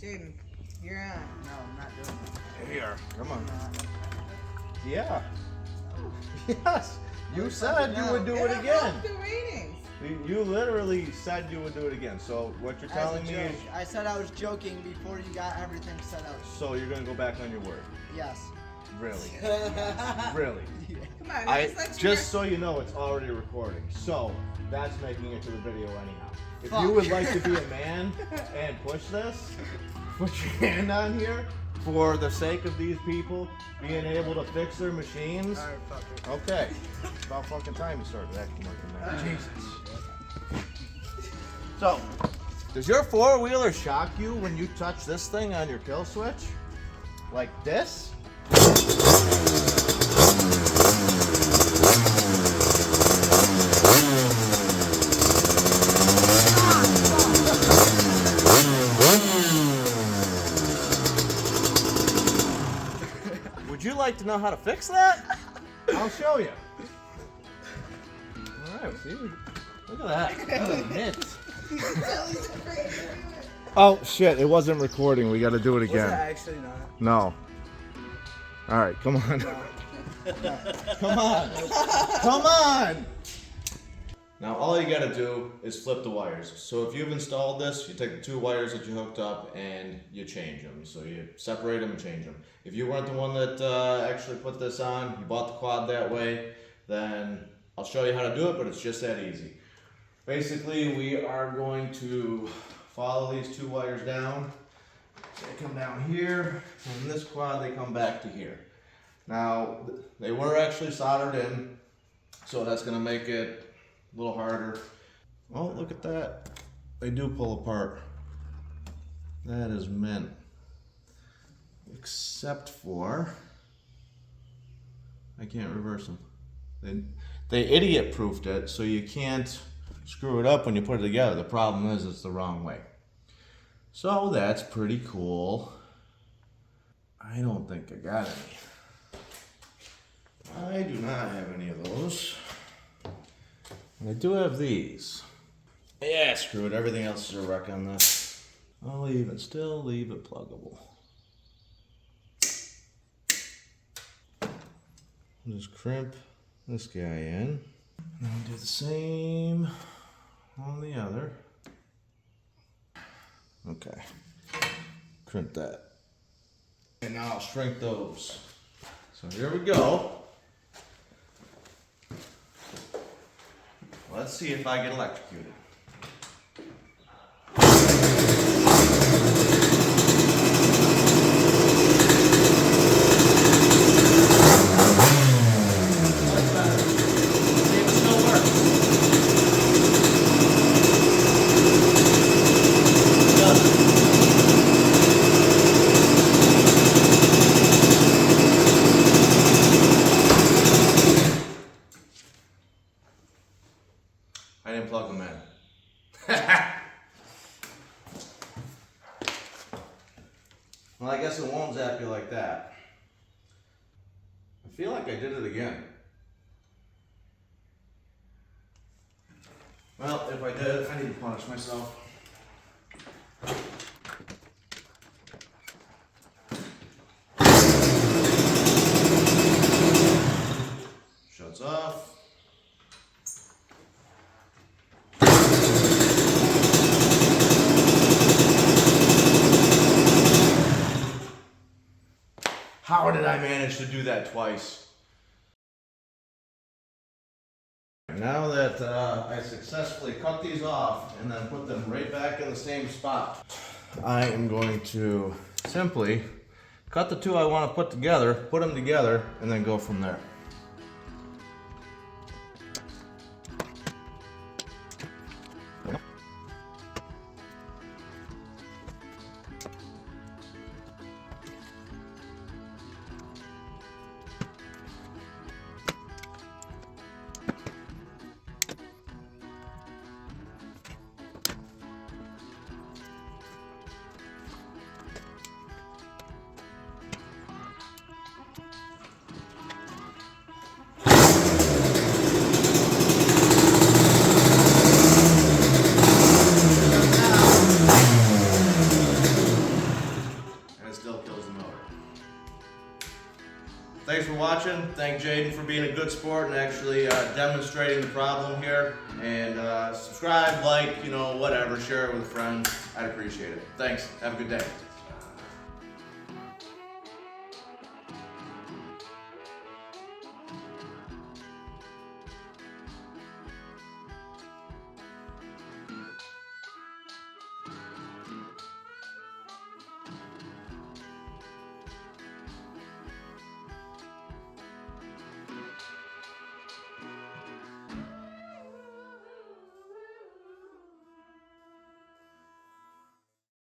Jaden, you're on. No, I'm not doing it. Here, come on. No. Yeah. Yes. You said you would do it again. The ratings. You literally said you would do it again. So what you're telling me is, I said I was joking before you got everything set up. so you're gonna go back on your word. Yes. Really? Really? Yeah. Come on, I let's just so you know, it's already recording. So that's making it to the video anyhow. If Fuck. you would like to be a man and push this, put your hand on here for the sake of these people being able to fix their machines. Alright, fuck it. Okay. It's about fucking time you started acting like a man. Jesus. So, does your four-wheeler shock you when you touch this thing on your kill switch? Like this? Would you like to know how to fix that? I'll show you. Alright, see? Look at that. Nit. Oh shit, it wasn't recording. We gotta do it Was it again. actually not? No. Alright, come on. Come on. Come on! Now all you gotta do is flip the wires. So if you've installed this, you take the two wires that you hooked up and you change them. So you separate them and change them. If you weren't the one that actually put this on, you bought the quad that way, then I'll show you how to do it, but it's just that easy. Basically, we are going to follow these two wires down. They come down here, and in this quad they come back to here. Now, they were actually soldered in, so that's gonna make it a little harder. Oh, look at that. They do pull apart. That is mint. Except for, I can't reverse them. They idiot-proofed it, so you can't screw it up when you put it together. The problem is it's the wrong way. So that's pretty cool. I don't think I got any. I do not have any of those. And I do have these. Yeah, screw it. Everything else is a wreck on that. I'll even still leave it pluggable. I'll just crimp this guy in. And I'll do the same on the other. Okay. Crimp that. And now I'll shrink those. So here we go. Let's see if I get electrocuted. I didn't plug them in. Well, I guess it won't zap you like that. I feel like I did it again. Well, if I did, I need to punish myself. Shuts off. How did I manage to do that twice? Now that I successfully cut these off and then put them right back in the same spot, I am going to simply cut the two I want to put together, put them together, and then go from there. Thanks for watching. Thank Jaden for being a good sport and actually demonstrating the problem here. And subscribe, like, whatever, share it with a friend. I'd appreciate it. Thanks. Have a good day.